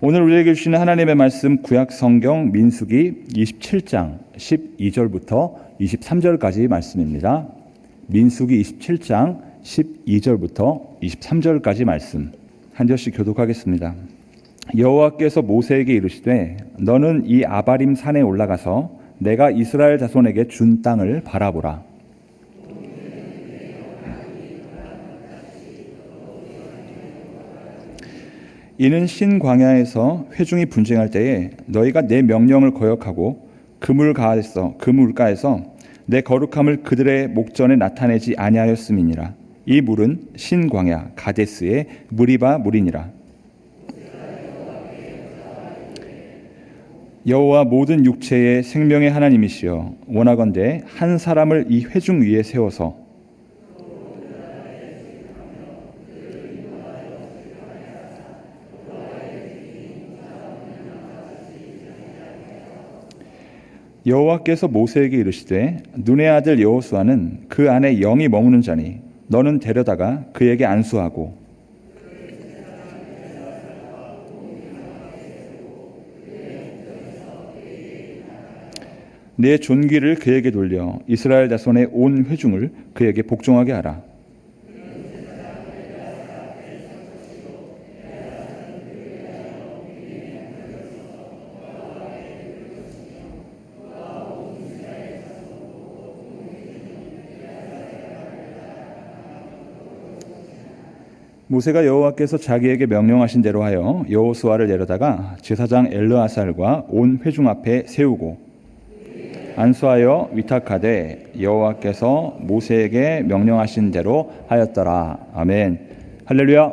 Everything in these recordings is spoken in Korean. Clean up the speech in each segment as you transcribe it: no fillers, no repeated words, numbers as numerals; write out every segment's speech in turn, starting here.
오늘 우리에게 주시는 하나님의 말씀 구약 성경 민수기 27장 12절부터 23절까지 말씀입니다. 민수기 27장 12절부터 23절까지 말씀 한 절씩 교독하겠습니다. 여호와께서 모세에게 이르시되 너는 이 아바림 산에 올라가서 내가 이스라엘 자손에게 준 땅을 바라보라. 이는 신광야에서 회중이 분쟁할 때에 너희가 내 명령을 거역하고 그 물가에서 내 거룩함을 그들의 목전에 나타내지 아니하였음이니라. 이 물은 신광야 가데스의 무리바 물이니라. 여호와 모든 육체의 생명의 하나님이시여 원하건대 한 사람을 이 회중 위에 세워서 여호와께서 모세에게 이르시되 눈의 아들 여호수아는 그 안에 영이 머무는 자니 너는 데려다가 그에게 안수하고 내 존귀를 그에게 돌려 이스라엘 자손의 온 회중을 그에게 복종하게 하라. 모세가 여호와께서 자기에게 명령하신 대로 하여 여호수아를 내려다가 제사장 엘르아살과 온 회중 앞에 세우고 안수하여 위탁하되 여호와께서 모세에게 명령하신 대로 하였더라. 아멘. 할렐루야.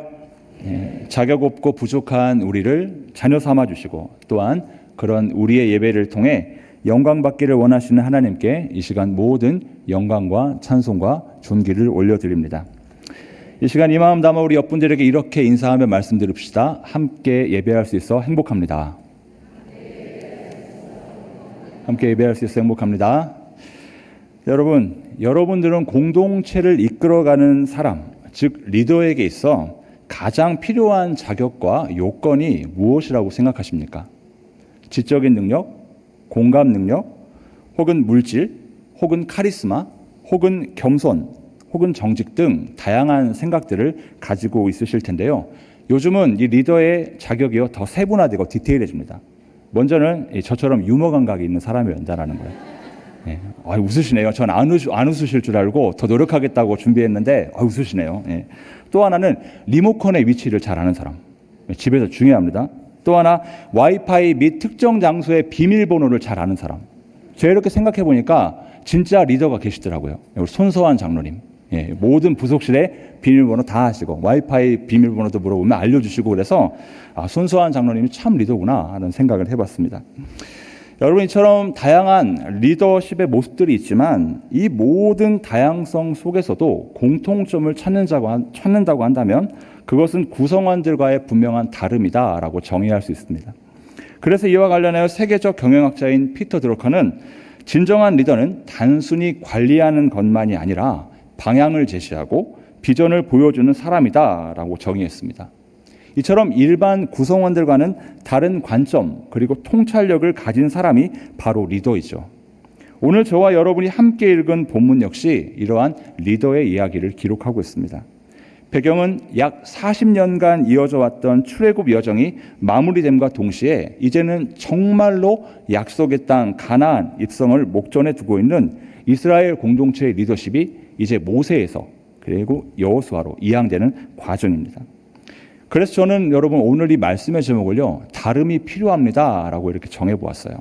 자격 없고 부족한 우리를 자녀 삼아 주시고 또한 그런 우리의 예배를 통해 영광 받기를 원하시는 하나님께 이 시간 모든 영광과 찬송과 존귀를 올려드립니다. 이 시간 이 마음 담아 우리 옆분들에게 이렇게 인사하며 말씀 들읍시다. 함께 예배할 수 있어 행복합니다. 함께 예배할 수 있어 행복합니다. 여러분들은 공동체를 이끌어가는 사람, 즉 리더에게 있어 가장 필요한 자격과 요건이 무엇이라고 생각하십니까? 지적인 능력, 공감 능력, 혹은 물질, 혹은 카리스마, 혹은 겸손, 혹은 정직 등 다양한 생각들을 가지고 있으실 텐데요. 요즘은 이 리더의 자격이요 더 세분화되고 디테일해집니다. 먼저는 저처럼 유머 감각이 있는 사람이 된다는 거예요. 웃으시네요. 전 안 웃으실 줄 알고 더 노력하겠다고 준비했는데 웃으시네요. 또 하나는 리모컨의 위치를 잘 아는 사람. 집에서 중요합니다. 또 하나 와이파이 및 특정 장소의 비밀번호를 잘 아는 사람. 제가 이렇게 생각해 보니까 진짜 리더가 계시더라고요. 우리 손서환 장로님. 모든 부속실에 비밀번호 다 아시고 와이파이 비밀번호도 물어보면 알려주시고 그래서 손서환 장로님이 참 리더구나 하는 생각을 해봤습니다. 여러분 이처럼 다양한 리더십의 모습들이 있지만 이 모든 다양성 속에서도 공통점을 찾는다고 한다면 그것은 구성원들과의 분명한 다름이다라고 정의할 수 있습니다. 그래서 이와 관련하여 세계적 경영학자인 피터 드러커는 진정한 리더는 단순히 관리하는 것만이 아니라 방향을 제시하고 비전을 보여주는 사람이다라고 정의했습니다. 이처럼 일반 구성원들과는 다른 관점 그리고 통찰력을 가진 사람이 바로 리더이죠. 오늘 저와 여러분이 함께 읽은 본문 역시 이러한 리더의 이야기를 기록하고 있습니다. 배경은 약 40년간 이어져 왔던 출애굽 여정이 마무리됨과 동시에 이제는 정말로 약속의 땅 가나안 입성을 목전에 두고 있는 이스라엘 공동체의 리더십이 이제 모세에서 그리고 여호수아로 이양되는 과정입니다. 그래서 저는 여러분 오늘 이 말씀의 제목을요 다름이 필요합니다라고 이렇게 정해보았어요.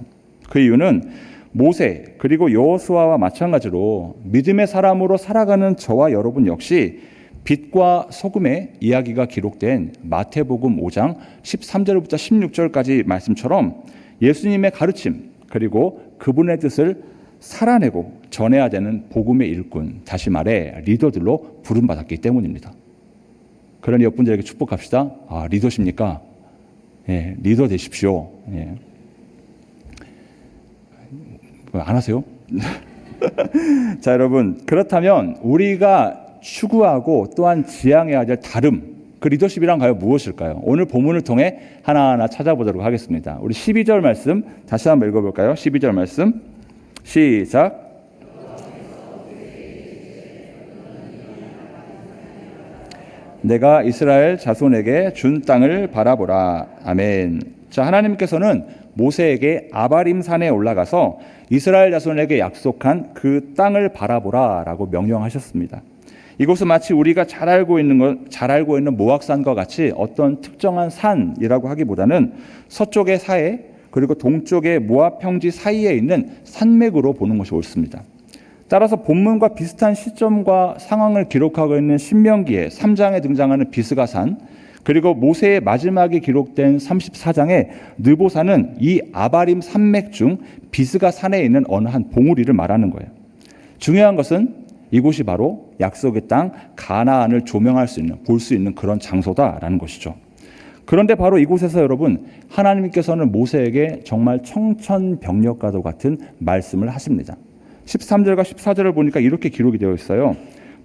그 이유는 모세 그리고 여호수아와 마찬가지로 믿음의 사람으로 살아가는 저와 여러분 역시 빛과 소금의 이야기가 기록된 마태복음 5장 13절부터 16절까지 말씀처럼 예수님의 가르침 그리고 그분의 뜻을 살아내고 전해야 되는 복음의 일꾼, 다시 말해 리더들로 부름받았기 때문입니다. 그러니 여러분들에게 축복합시다. 리더십니까? 리더 되십시오. 안 하세요? 자, 여러분 그렇다면 우리가 추구하고 또한 지향해야 될 다름, 그 리더십이란 과연 무엇일까요? 오늘 본문을 통해 하나하나 찾아보도록 하겠습니다. 우리 12절 말씀 다시 한번 읽어볼까요? 12절 말씀 시작. 내가 이스라엘 자손에게 준 땅을 바라보라. 아멘. 자, 하나님께서는 모세에게 아바림 산에 올라가서 이스라엘 자손에게 약속한 그 땅을 바라보라 라고 명령하셨습니다. 이곳은 마치 우리가 잘 알고 있는 모악산과 같이 어떤 특정한 산이라고 하기보다는 서쪽의 사해 그리고 동쪽의 모압 평지 사이에 있는 산맥으로 보는 것이 옳습니다. 따라서 본문과 비슷한 시점과 상황을 기록하고 있는 신명기의 3장에 등장하는 비스가산 그리고 모세의 마지막에 기록된 34장의 느보산은 이 아바림 산맥 중 비스가산에 있는 어느 한 봉우리를 말하는 거예요. 중요한 것은 이곳이 바로 약속의 땅 가나안을 조명할 수 있는 볼 수 있는 그런 장소다라는 것이죠. 그런데 바로 이곳에서 여러분 하나님께서는 모세에게 정말 청천벽력과도 같은 말씀을 하십니다. 13절과 14절을 보니까 이렇게 기록이 되어 있어요.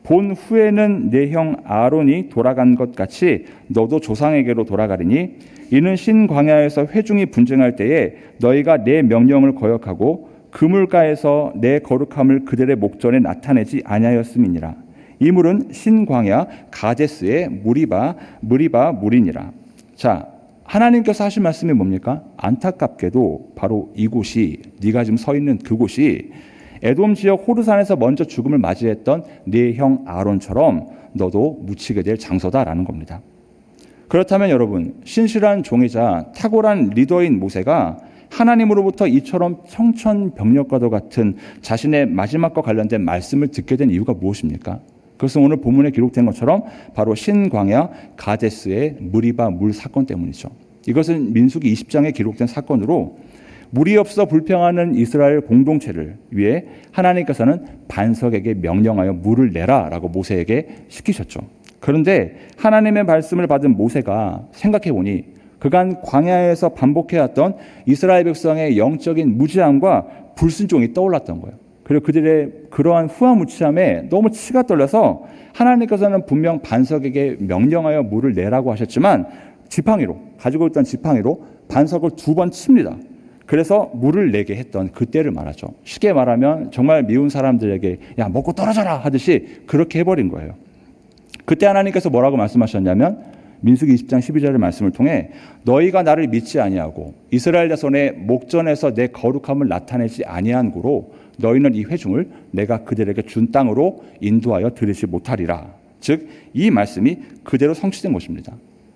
본 후에는 내 형 아론이 돌아간 것 같이 너도 조상에게로 돌아가리니 이는 신광야에서 회중이 분쟁할 때에 너희가 내 명령을 거역하고 그물가에서 내 거룩함을 그들의 목전에 나타내지 아니하였음이니라. 이 물은 신광야 가데스의 무리바 물이니라. 자, 하나님께서 하신 말씀이 뭡니까? 안타깝게도 바로 이곳이 네가 지금 서 있는 그곳이 에돔 지역 호르산에서 먼저 죽음을 맞이했던 네 형 아론처럼 너도 묻히게 될 장소다라는 겁니다. 그렇다면 여러분, 신실한 종이자 탁월한 리더인 모세가 하나님으로부터 이처럼 청천벽력과도 같은 자신의 마지막과 관련된 말씀을 듣게 된 이유가 무엇입니까? 그것은 오늘 본문에 기록된 것처럼 바로 신광야 가데스의 무리바 물 사건 때문이죠. 이것은 민수기 20장에 기록된 사건으로 물이 없어 불평하는 이스라엘 공동체를 위해 하나님께서는 반석에게 명령하여 물을 내라라고 모세에게 시키셨죠. 그런데 하나님의 말씀을 받은 모세가 생각해보니 그간 광야에서 반복해왔던 이스라엘 백성의 영적인 무지함과 불순종이 떠올랐던 거예요. 그리고 그들의 그러한 후화무치함에 너무 치가 떨려서 하나님께서는 분명 반석에게 명령하여 물을 내라고 하셨지만 지팡이로 가지고 있던 지팡이로 반석을 2번 칩니다. 그래서 물을 내게 했던 그때를 말하죠. 쉽게 말하면 정말 미운 사람들에게 야 먹고 떨어져라 하듯이 그렇게 해버린 거예요. 그때 하나님께서 뭐라고 말씀하셨냐면 민수기 20장 12절의 말씀을 통해 너희가 나를 믿지 아니하고 이스라엘 자손의 목전에서 내 거룩함을 나타내지 아니한 고로 너희는 이 회중을 내가 그들에게 준 땅으로 인도하여 들이지 못하리라. 즉 이 말씀이 그대로 성취된 것입니다.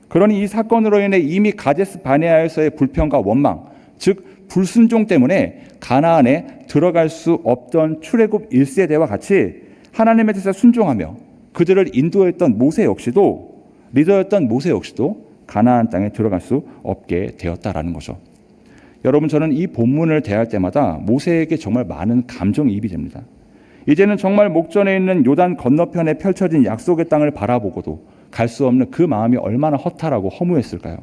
그러니 이 사건으로 인해 이미 가데스 바네아에서의 불평과 원망, 즉 불순종 때문에 가나안에 들어갈 수 없던 출애굽 1세대와 같이 하나님의 뜻에 순종하며 그들을 인도했던 모세 역시도 리더였던 모세 역시도 가나안 땅에 들어갈 수 없게 되었다라는 거죠. 여러분, 저는 이 본문을 대할 때마다 모세에게 정말 많은 감정이입이 됩니다. 이제는 정말 목전에 있는 요단 건너편에 펼쳐진 약속의 땅을 바라보고도 갈 수 없는 그 마음이 얼마나 허탈하고 허무했을까요?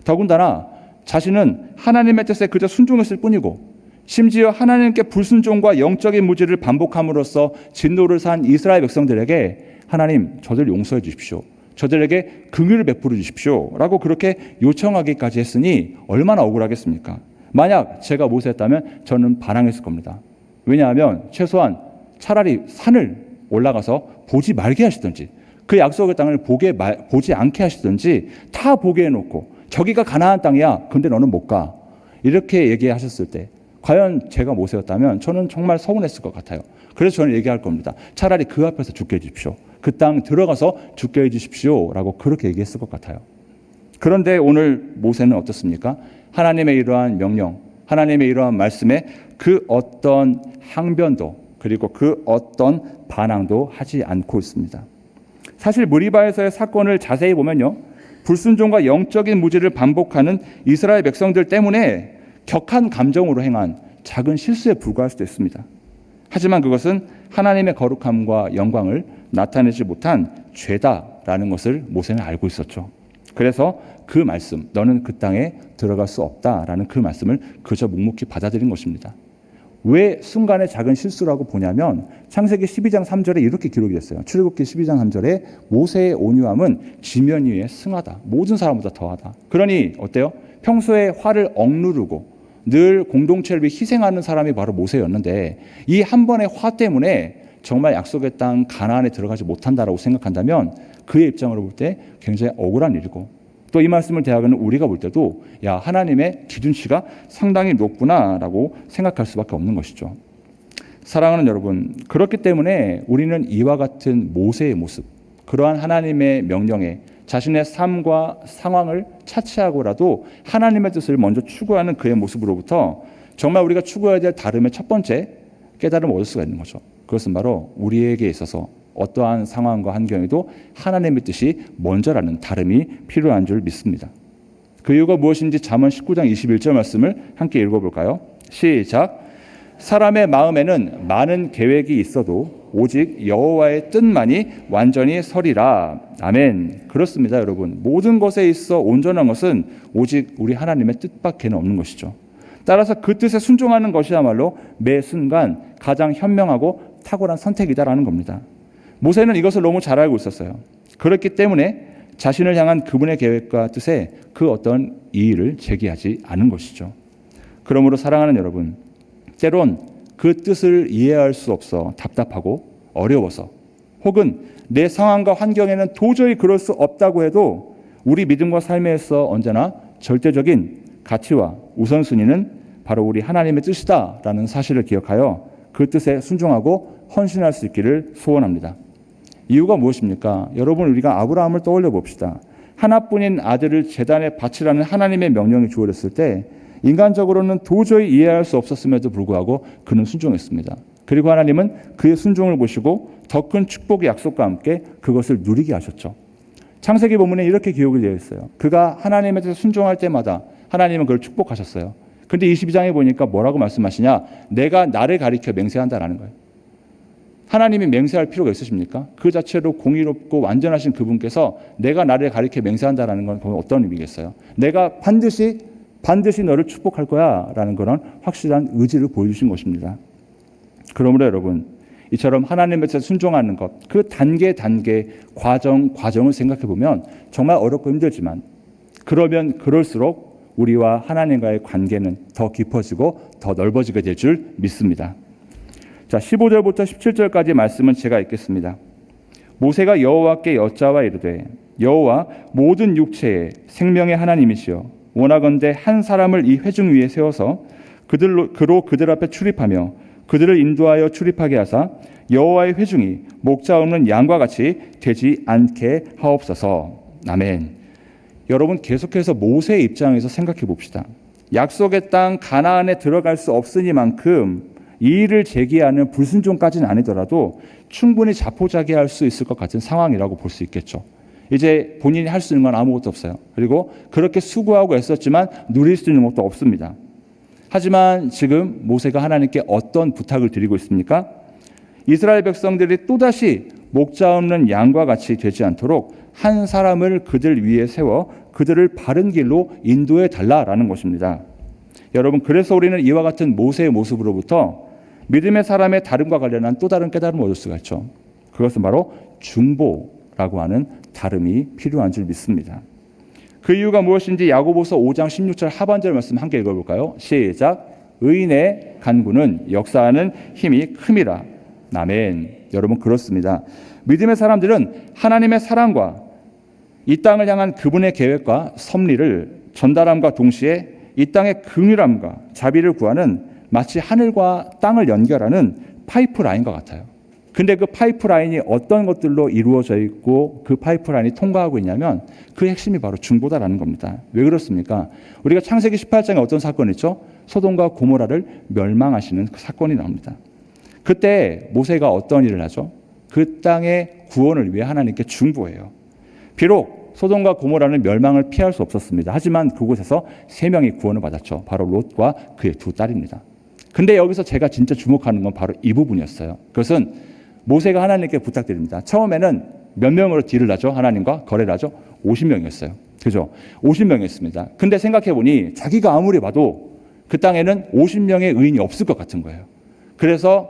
더군다나 자신은 하나님의 뜻에 그저 순종했을 뿐이고 심지어 하나님께 불순종과 영적인 무지를 반복함으로써 진노를 산 이스라엘 백성들에게 하나님 저들 용서해 주십시오. 저들에게 긍휼을 베풀어 주십시오. 라고 그렇게 요청하기까지 했으니 얼마나 억울하겠습니까? 만약 제가 모세였다면 저는 반항했을 겁니다. 왜냐하면 최소한 차라리 산을 올라가서 보지 말게 하시든지 그 약속의 땅을 보지 않게 하시든지 다 보게 해놓고 저기가 가나안 땅이야. 근데 너는 못 가. 이렇게 얘기하셨을 때 과연 제가 모세였다면 저는 정말 서운했을 것 같아요. 그래서 저는 얘기할 겁니다. 차라리 그 앞에서 죽게 해주십시오. 그 땅 들어가서 죽게 해주십시오. 라고 그렇게 얘기했을 것 같아요. 그런데 오늘 모세는 어떻습니까? 하나님의 이러한 명령, 하나님의 이러한 말씀에 그 어떤 항변도 그리고 그 어떤 반항도 하지 않고 있습니다. 사실 무리바에서의 사건을 자세히 보면요, 불순종과 영적인 무지를 반복하는 이스라엘 백성들 때문에 격한 감정으로 행한 작은 실수에 불과할 수도 있습니다. 하지만 그것은 하나님의 거룩함과 영광을 나타내지 못한 죄다라는 것을 모세는 알고 있었죠. 그래서 그 말씀, 너는 그 땅에 들어갈 수 없다라는 그 말씀을 그저 묵묵히 받아들인 것입니다. 왜 순간의 작은 실수라고 보냐면 창세기 12장 3절에 이렇게 기록이 됐어요. 출애굽기 12장 3절에 모세의 온유함은 지면 위에 승하다. 모든 사람보다 더하다. 그러니 어때요? 평소에 화를 억누르고 늘 공동체를 위해 희생하는 사람이 바로 모세였는데 이 한 번의 화 때문에 정말 약속의 땅 가나안에 들어가지 못한다라고 생각한다면 그의 입장으로 볼 때 굉장히 억울한 일이고 또 이 말씀을 대하는 우리가 볼 때도 야 하나님의 기준치가 상당히 높구나라고 생각할 수밖에 없는 것이죠. 사랑하는 여러분, 그렇기 때문에 우리는 이와 같은 모세의 모습, 그러한 하나님의 명령에 자신의 삶과 상황을 차치하고라도 하나님의 뜻을 먼저 추구하는 그의 모습으로부터 정말 우리가 추구해야 될 다름의 첫 번째 깨달음을 얻을 수가 있는 거죠. 그것은 바로 우리에게 있어서 어떠한 상황과 환경에도 하나님의 뜻이 먼저라는 다름이 필요한 줄 믿습니다. 그 이유가 무엇인지 잠언 19장 21절 말씀을 함께 읽어볼까요? 시작. 사람의 마음에는 많은 계획이 있어도 오직 여호와의 뜻만이 완전히 서리라. 아멘. 그렇습니다, 여러분. 모든 것에 있어 온전한 것은 오직 우리 하나님의 뜻밖에는 없는 것이죠. 따라서 그 뜻에 순종하는 것이야말로 매 순간 가장 현명하고 탁월한 선택이다라는 겁니다. 모세는 이것을 너무 잘 알고 있었어요. 그렇기 때문에 자신을 향한 그분의 계획과 뜻에 그 어떤 이의를 제기하지 않은 것이죠. 그러므로 사랑하는 여러분, 때론 그 뜻을 이해할 수 없어 답답하고 어려워서 혹은 내 상황과 환경에는 도저히 그럴 수 없다고 해도 우리 믿음과 삶에서 언제나 절대적인 가치와 우선순위는 바로 우리 하나님의 뜻이다라는 사실을 기억하여 그 뜻에 순종하고 헌신할 수 있기를 소원합니다. 이유가 무엇입니까? 여러분, 우리가 아브라함을 떠올려 봅시다. 하나뿐인 아들을 제단에 바치라는 하나님의 명령이 주어졌을 때 인간적으로는 도저히 이해할 수 없었음에도 불구하고 그는 순종했습니다. 그리고 하나님은 그의 순종을 보시고 더 큰 축복의 약속과 함께 그것을 누리게 하셨죠. 창세기 본문에 이렇게 기록이 되어 있어요. 그가 하나님에 대해서 순종할 때마다 하나님은 그를 축복하셨어요. 근데 22장에 보니까 뭐라고 말씀하시냐? 내가 나를 가리켜 맹세한다라는 거예요. 하나님이 맹세할 필요가 있으십니까? 그 자체로 공의롭고 완전하신 그분께서 내가 나를 가리켜 맹세한다라는 건 어떤 의미겠어요? 내가 반드시 너를 축복할 거야 라는 그런 확실한 의지를 보여주신 것입니다. 그러므로 여러분, 이처럼 하나님의 뜻에 순종하는 것, 그 단계 과정을 생각해 보면 정말 어렵고 힘들지만 그러면 그럴수록 우리와 하나님과의 관계는 더 깊어지고 더 넓어지게 될 줄 믿습니다. 자, 15절부터 17절까지 말씀은 제가 읽겠습니다. 모세가 여호와께 여짜와 이르되 여호와 모든 육체의 생명의 하나님이시여 원하건대 한 사람을 이 회중 위에 세워서 그로 그들 앞에 출입하며 그들을 인도하여 출입하게 하사 여호와의 회중이 목자 없는 양과 같이 되지 않게 하옵소서. 아멘. 여러분, 계속해서 모세의 입장에서 생각해 봅시다. 약속의 땅 가나안에 들어갈 수 없으니만큼 이 일을 제기하는 불순종까지는 아니더라도 충분히 자포자기할 수 있을 것 같은 상황이라고 볼 수 있겠죠. 이제 본인이 할 수 있는 건 아무것도 없어요. 그리고 그렇게 수고하고 애썼지만 누릴 수 있는 것도 없습니다. 하지만 지금 모세가 하나님께 어떤 부탁을 드리고 있습니까? 이스라엘 백성들이 또다시 목자 없는 양과 같이 되지 않도록 한 사람을 그들 위에 세워 그들을 바른 길로 인도해 달라라는 것입니다. 여러분, 그래서 우리는 이와 같은 모세의 모습으로부터 믿음의 사람의 다름과 관련한 또 다른 깨달음을 얻을 수가 있죠. 그것은 바로 중보라고 하는 다름이 필요한 줄 믿습니다. 그 이유가 무엇인지 야고보서 5장 16절 하반절 말씀 함께 읽어볼까요? 시작. 의인의 간구는 역사하는 힘이 큼이라. 아멘. 여러분, 그렇습니다. 믿음의 사람들은 하나님의 사랑과 이 땅을 향한 그분의 계획과 섭리를 전달함과 동시에 이 땅의 긍휼함과 자비를 구하는 마치 하늘과 땅을 연결하는 파이프라인과 같아요. 근데 그 파이프라인이 어떤 것들로 이루어져 있고 그 파이프라인이 통과하고 있냐면 그 핵심이 바로 중보다라는 겁니다. 왜 그렇습니까? 우리가 창세기 18장에 어떤 사건이 있죠? 소돔과 고모라를 멸망하시는 그 사건이 나옵니다. 그때 모세가 어떤 일을 하죠? 그 땅의 구원을 위해 하나님께 중보해요. 비록 소돔과 고모라는 멸망을 피할 수 없었습니다. 하지만 그곳에서 3명이 구원을 받았죠. 바로 롯과 그의 2딸입니다. 근데 여기서 제가 진짜 주목하는 건 바로 이 부분이었어요. 그것은 모세가 하나님께 부탁드립니다. 처음에는 몇 명으로 딜을 하죠? 하나님과 거래를 하죠? 50명이었어요. 그죠? 50명이었습니다. 근데 생각해보니 자기가 아무리 봐도 그 땅에는 50명의 의인이 없을 것 같은 거예요. 그래서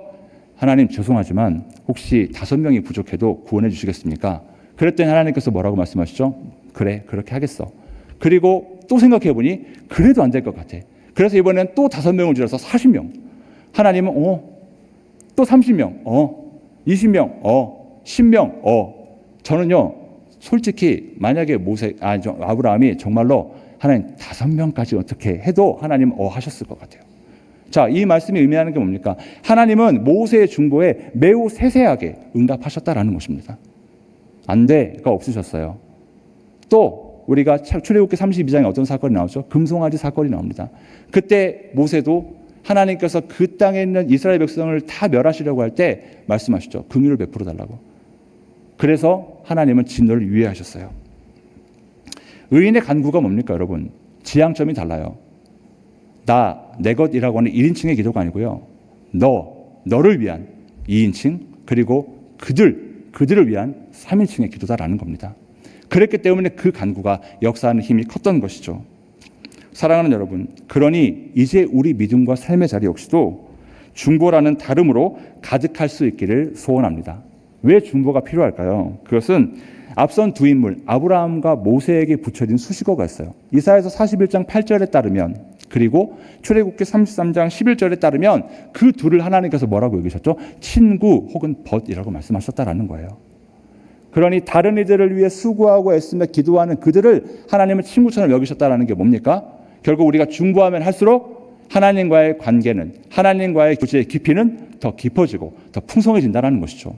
하나님 죄송하지만 혹시 5명이 부족해도 구원해 주시겠습니까? 그랬더니 하나님께서 뭐라고 말씀하시죠? 그래, 그렇게 하겠어. 그리고 또 생각해 보니 그래도 안 될 것 같아. 그래서 이번엔 또 5명을 줄여서 40명. 하나님은 또 30명, 20명, 10명, 저는요 솔직히 만약에 아브라함이 정말로 하나님 5명까지 어떻게 해도 하나님 하셨을 것 같아요. 자, 이 말씀이 의미하는 게 뭡니까? 하나님은 모세의 중보에 매우 세세하게 응답하셨다라는 것입니다. 안 돼가 없으셨어요. 또 우리가 출애굽기 32장에 어떤 사건이 나오죠? 금송아지 사건이 나옵니다. 그때 모세도 하나님께서 그 땅에 있는 이스라엘 백성을 다 멸하시려고 할 때 말씀하시죠. 긍휼을 베풀어 달라고. 그래서 하나님은 진노를 유예하셨어요. 의인의 간구가 뭡니까, 여러분? 지향점이 달라요. 내 것이라고 하는 1인칭의 기도가 아니고요. 너를 위한 2인칭, 그리고 그들을 위한 3인칭의 기도다라는 겁니다. 그랬기 때문에 그 간구가 역사하는 힘이 컸던 것이죠. 사랑하는 여러분, 그러니 이제 우리 믿음과 삶의 자리 역시도 중보라는 다름으로 가득할 수 있기를 소원합니다. 왜 중보가 필요할까요? 그것은 앞선 두 인물 아브라함과 모세에게 붙여진 수식어가 있어요. 이사야서 41장 8절에 따르면, 그리고 출애굽기 33장 11절에 따르면 그 둘을 하나님께서 뭐라고 여기셨죠? 친구 혹은 벗이라고 말씀하셨다라는 거예요. 그러니 다른 이들을 위해 수고하고 애쓰며 기도하는 그들을 하나님은 친구처럼 여기셨다라는 게 뭡니까? 결국 우리가 중보하면 할수록 하나님과의 관계는, 하나님과의 교제의 깊이는 더 깊어지고 더 풍성해진다는 것이죠.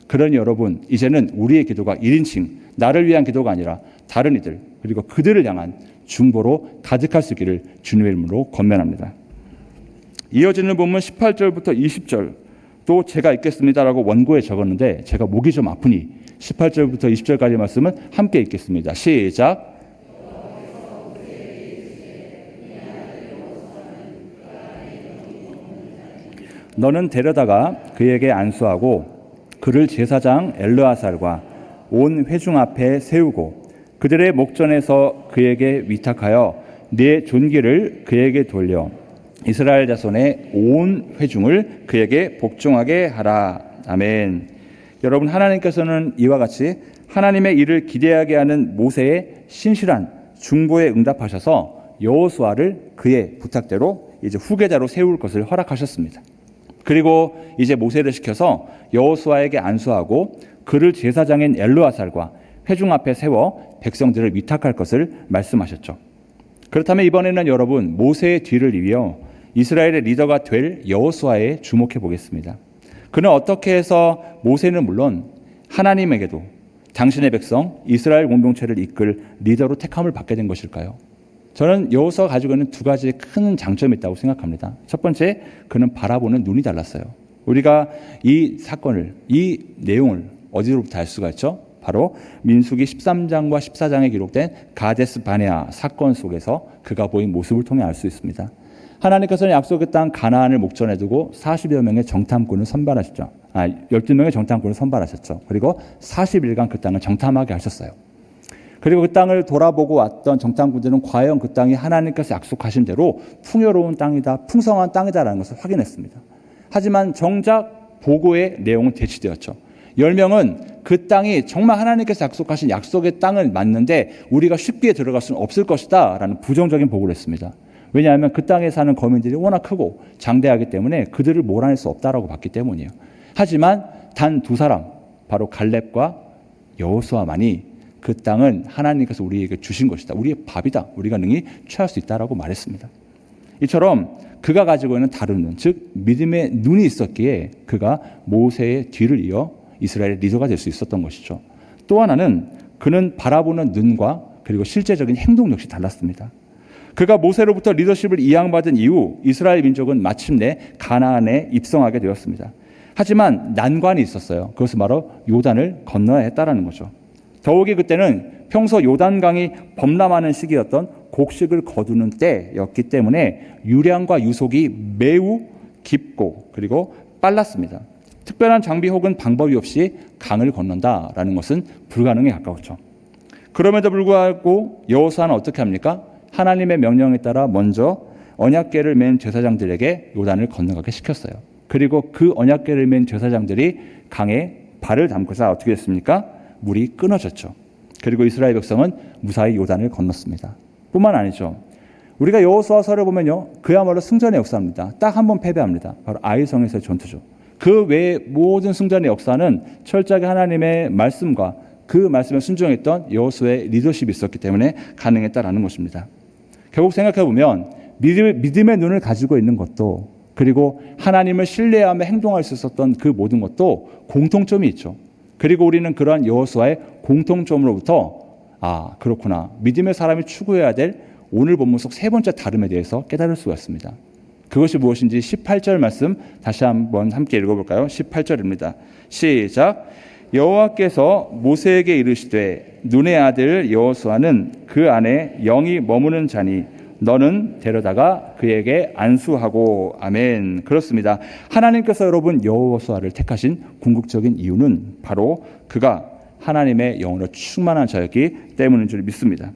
그러니 여러분, 이제는 우리의 기도가 1인칭, 나를 위한 기도가 아니라 다른 이들, 그리고 그들을 향한 중보로 가득할 수 있기를 주님의 이름으로 권면합니다. 이어지는 본문 18절부터 20절 또 제가 읽겠습니다라고 원고에 적었는데 제가 목이 좀 아프니 18절부터 20절까지 말씀은 함께 읽겠습니다. 시작. 너는 데려다가 그에게 안수하고 그를 제사장 엘르아살과 온 회중 앞에 세우고 그들의 목전에서 그에게 위탁하여 네 존귀를 그에게 돌려 이스라엘 자손의 온 회중을 그에게 복종하게 하라. 아멘. 여러분, 하나님께서는 이와 같이 하나님의 일을 기대하게 하는 모세의 신실한 중보에 응답하셔서 여호수아를 그의 부탁대로 이제 후계자로 세울 것을 허락하셨습니다. 그리고 이제 모세를 시켜서 여호수아에게 안수하고 그를 제사장인 엘르아살과 회중 앞에 세워 백성들을 위탁할 것을 말씀하셨죠. 그렇다면 이번에는 여러분, 모세의 뒤를 이어 이스라엘의 리더가 될 여호수아에 주목해 보겠습니다. 그는 어떻게 해서 모세는 물론 하나님에게도 당신의 백성 이스라엘 공동체를 이끌 리더로 택함을 받게 된 것일까요? 저는 여호수아가 가지고 있는 두 가지 큰 장점이 있다고 생각합니다. 첫 번째, 그는 바라보는 눈이 달랐어요. 우리가 이 사건을, 이 내용을 어디로부터 알 수가 있죠? 바로 민수기 13장과 14장에 기록된 가데스 바네아 사건 속에서 그가 보인 모습을 통해 알 수 있습니다. 하나님께서는 약속의 땅 가나안을 목전에 두고 40여 명의 정탐꾼을 선발하셨죠. 12명의 정탐꾼을 선발하셨죠. 그리고 40일간 그 땅을 정탐하게 하셨어요. 그리고 그 땅을 돌아보고 왔던 정탐꾼들은 과연 그 땅이 하나님께서 약속하신 대로 풍요로운 땅이다, 풍성한 땅이다라는 것을 확인했습니다. 하지만 정작 보고의 내용은 대치되었죠. 10명은 그 땅이 정말 하나님께서 약속하신 약속의 땅은 맞는데 우리가 쉽게 들어갈 수는 없을 것이다 라는 부정적인 보고를 했습니다. 왜냐하면 그 땅에 사는 거민들이 워낙 크고 장대하기 때문에 그들을 몰아낼 수 없다라고 봤기 때문이에요. 하지만 단 두 사람, 바로 갈렙과 여호수아만이 그 땅은 하나님께서 우리에게 주신 것이다, 우리의 밥이다, 우리가 능히 취할 수 있다라고 말했습니다. 이처럼 그가 가지고 있는 다른 눈, 즉 믿음의 눈이 있었기에 그가 모세의 뒤를 이어 이스라엘의 리더가 될 수 있었던 것이죠. 또 하나는 그는 바라보는 눈과 그리고 실제적인 행동 역시 달랐습니다. 그가 모세로부터 리더십을 이양받은 이후 이스라엘 민족은 마침내 가나안에 입성하게 되었습니다. 하지만 난관이 있었어요. 그것은 바로 요단을 건너야 했다라는 거죠. 더욱이 그때는 평소 요단강이 범람하는 시기였던 곡식을 거두는 때였기 때문에 유량과 유속이 매우 깊고 그리고 빨랐습니다. 특별한 장비 혹은 방법이 없이 강을 건넌다라는 것은 불가능에 가까웠죠. 그럼에도 불구하고 여호수아는 어떻게 합니까? 하나님의 명령에 따라 먼저 언약궤를 맨 제사장들에게 요단을 건너가게 시켰어요. 그리고 그 언약궤를 맨 제사장들이 강에 발을 담고서 어떻게 됐습니까? 물이 끊어졌죠. 그리고 이스라엘 백성은 무사히 요단을 건넜습니다. 뿐만 아니죠. 우리가 여호수아서를 보면요, 그야말로 승전의 역사입니다. 딱 한 번 패배합니다. 바로 아이성에서의 전투죠. 그 외의 모든 승전의 역사는 철저하게 하나님의 말씀과 그 말씀에 순종했던 여호수아의 리더십이 있었기 때문에 가능했다라는 것입니다. 결국 생각해 보면 믿음의 눈을 가지고 있는 것도, 그리고 하나님을 신뢰하며 행동할 수 있었던 그 모든 것도 공통점이 있죠. 그리고 우리는 그러한 여호수아의 공통점으로부터 그렇구나, 믿음의 사람이 추구해야 될 오늘 본문 속 세 번째 다름에 대해서 깨달을 수가 있습니다. 그것이 무엇인지 18절 말씀 다시 한번 함께 읽어볼까요? 18절입니다. 시작. 여호와께서 모세에게 이르시되 눈의 아들 여호수아는 그 안에 영이 머무는 자니 너는 데려다가 그에게 안수하고. 아멘. 그렇습니다. 하나님께서 여러분 여호수아를 택하신 궁극적인 이유는 바로 그가 하나님의 영으로 충만한 자였기 때문인 줄 믿습니다.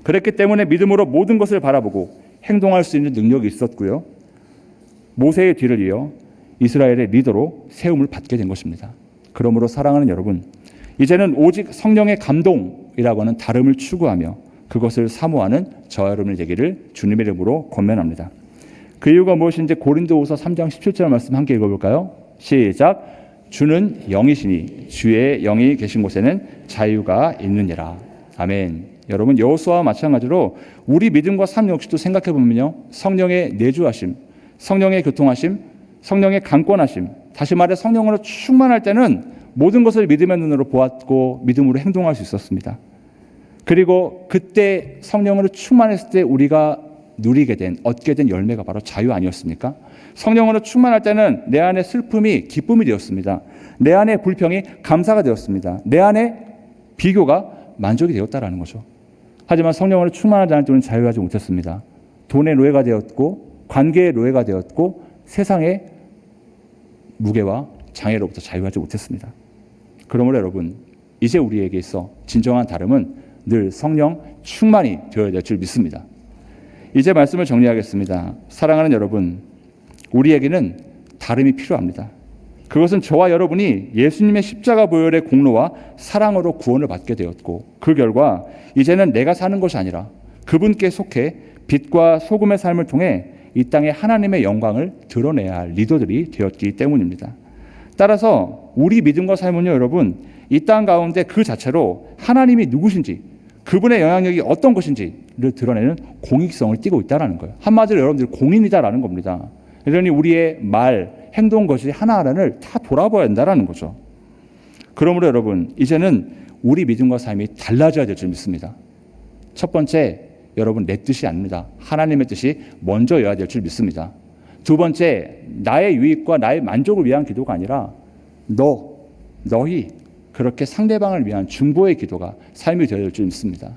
그랬기 때문에 믿음으로 모든 것을 바라보고 행동할 수 있는 능력이 있었고요, 모세의 뒤를 이어 이스라엘의 리더로 세움을 받게 된 것입니다. 그러므로 사랑하는 여러분, 이제는 오직 성령의 감동이라고 하는 다름을 추구하며 그것을 사모하는 저와 여러분이 되기를 주님의 이름으로 권면합니다. 그 이유가 무엇인지 고린도후서 3장 17절 말씀 함께 읽어볼까요? 시작. 주는 영이시니 주의 영이 계신 곳에는 자유가 있느니라. 아멘. 여러분, 여호수아와 마찬가지로 우리 믿음과 삶 역시도 생각해 보면요, 성령의 내주하심, 성령의 교통하심, 성령의 강권하심, 다시 말해 성령으로 충만할 때는 모든 것을 믿음의 눈으로 보았고 믿음으로 행동할 수 있었습니다. 그리고 그때 성령으로 충만했을 때 우리가 누리게 된, 얻게 된 열매가 바로 자유 아니었습니까? 성령으로 충만할 때는 내 안에 슬픔이 기쁨이 되었습니다. 내 안에 불평이 감사가 되었습니다. 내 안에 비교가 만족이 되었다라는 거죠. 하지만 성령으로 충만하지 않을 때는 자유하지 못했습니다. 돈의 노예가 되었고, 관계의 노예가 되었고, 세상의 무게와 장애로부터 자유하지 못했습니다. 그러므로 여러분, 이제 우리에게 있어 진정한 다름은 늘 성령 충만이 되어야 될 줄 믿습니다. 이제 말씀을 정리하겠습니다. 사랑하는 여러분, 우리에게는 다름이 필요합니다. 그것은 저와 여러분이 예수님의 십자가 보혈의 공로와 사랑으로 구원을 받게 되었고, 그 결과 이제는 내가 사는 것이 아니라 그분께 속해 빛과 소금의 삶을 통해 이 땅에 하나님의 영광을 드러내야 할 리더들이 되었기 때문입니다. 따라서 우리 믿음과 삶은요, 여러분, 이 땅 가운데 그 자체로 하나님이 누구신지, 그분의 영향력이 어떤 것인지를 드러내는 공익성을 띠고 있다는 거예요. 한마디로 여러분들 공인이다라는 겁니다. 그러니 우리의 말, 행동 것이 하나하나를 다 돌아봐야 한다는 거죠. 그러므로 여러분, 이제는 우리 믿음과 삶이 달라져야 될 줄 믿습니다. 첫 번째, 여러분, 내 뜻이 아닙니다. 하나님의 뜻이 먼저여야 될 줄 믿습니다. 두 번째, 나의 유익과 나의 만족을 위한 기도가 아니라 너희 그렇게 상대방을 위한 중보의 기도가 삶이 되어야 될 줄 믿습니다.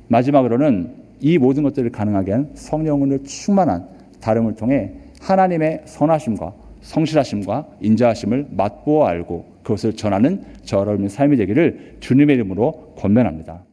마지막으로는 이 모든 것들을 가능하게 한 성령으로 충만한 다름을 통해 하나님의 선하심과 성실하심과 인자하심을 맛보아 알고 그것을 전하는 저와 여러분의 삶이 되기를 주님의 이름으로 권면합니다.